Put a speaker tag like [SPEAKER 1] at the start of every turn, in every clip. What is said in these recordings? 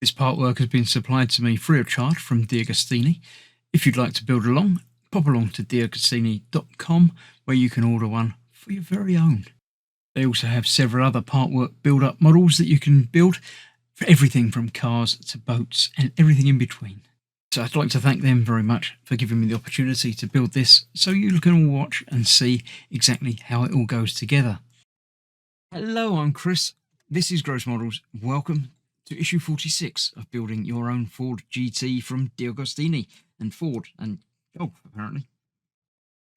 [SPEAKER 1] This part work has been supplied to me free of charge from DeAgostini. If you'd like to build along, pop along to DeAgostini.com where you can order one for your very own. They also have several other part work build-up models that you can build for everything from cars to boats and everything in between. So I'd like to thank them very much for giving me the opportunity to build this so you can all watch and see exactly how it all goes together. Hello, I'm Chris. This is Gross Models. Welcome to issue 46 of building your own Ford GT from DeAgostini and Ford and Golf, apparently.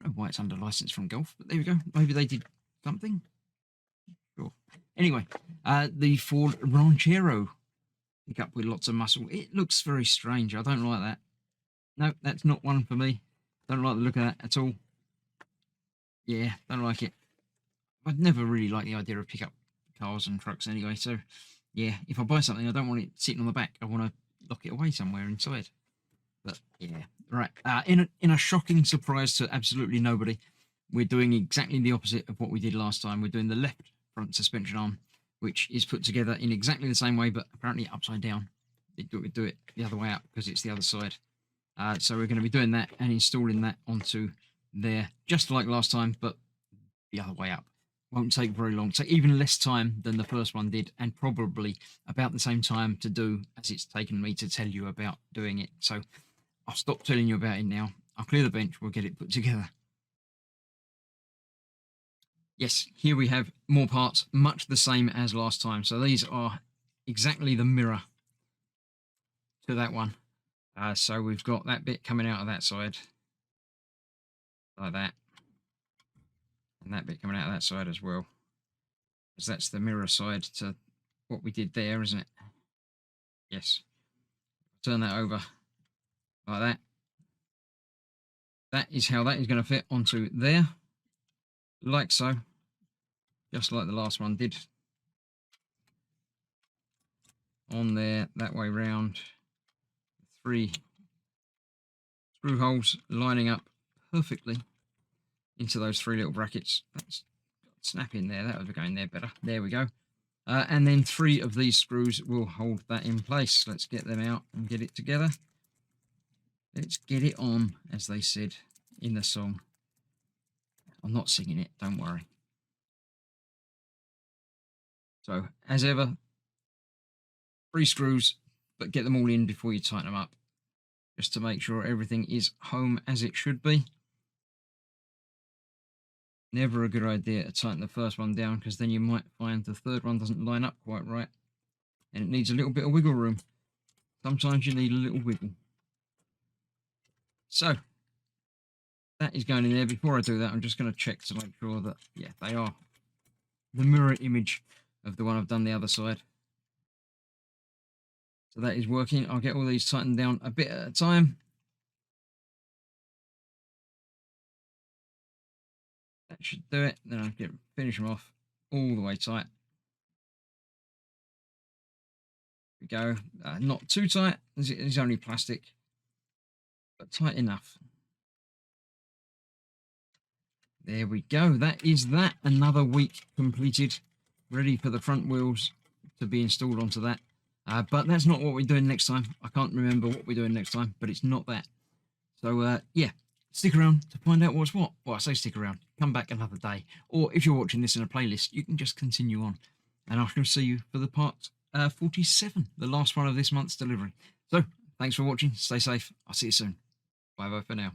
[SPEAKER 1] I don't know why it's under license from Golf, but there we go. Maybe they did something. Sure. Anyway, the Ford Ranchero pickup with lots of muscle. It looks very strange. I don't like that. No, that's not one for me. Don't like the look of that at all. Yeah, don't like it. I'd never really liked the idea of pickup cars and trucks anyway, so yeah, if I buy something, I don't want it sitting on the back. I want to lock it away somewhere inside. But yeah, right. In a shocking surprise to absolutely nobody, we're doing exactly the opposite of what we did last time. We're doing the left front suspension arm, which is put together in exactly the same way, but apparently upside down. We do it the other way up because it's the other side. So we're going to be doing that and installing that onto there, just like last time, but the other way up. Won't take very long. Take even less time than the first one did, and probably about the same time to do as it's taken me to tell you about doing it. So I'll stop telling you about it now. I'll clear the bench. We'll get it put together. Yes, here we have more parts, much the same as last time. So these are exactly the mirror to that one. So we've got that bit coming out of that side, like that. And that bit coming out of that side as well, because that's the mirror side to what we did there, isn't it? Yes. Turn that over like that. That is how that is going to fit onto there, like so, just like the last one did. On there, that way round. 3 screw holes lining up perfectly into those 3 little brackets. That's snap in there. That would be going there better. There we go. And then 3 of these screws will hold that in place. Let's get them out and get it together. Let's get it on, as they said in the song. I'm not singing it, don't worry. So, as ever, 3 screws, but get them all in before you tighten them up, just to make sure everything is home as it should be. Never a good idea to tighten the first one down, because then you might find the third one doesn't line up quite right, and it needs a little bit of wiggle room. Sometimes you need a little wiggle. So, that is going in there. Before I do that, I'm just going to check to make sure that, yeah, they are the mirror image of the one I've done the other side. So that is working. I'll get all these tightened down a bit at a time. That should do it. Then I'll finish them off all the way tight. There we go. Not too tight, as it is only plastic, but tight enough. There we go. That is that. Another week completed, ready for the front wheels to be installed onto that. But that's not what we're doing next time. I can't remember what we're doing next time, but it's not that. So, yeah, stick around to find out what's what. Well, I say stick around. Come back another day. Or if you're watching this in a playlist, you can just continue on. And I shall see you for the part 47, the last one of this month's delivery. So, thanks for watching. Stay safe. I'll see you soon. Bye-bye for now.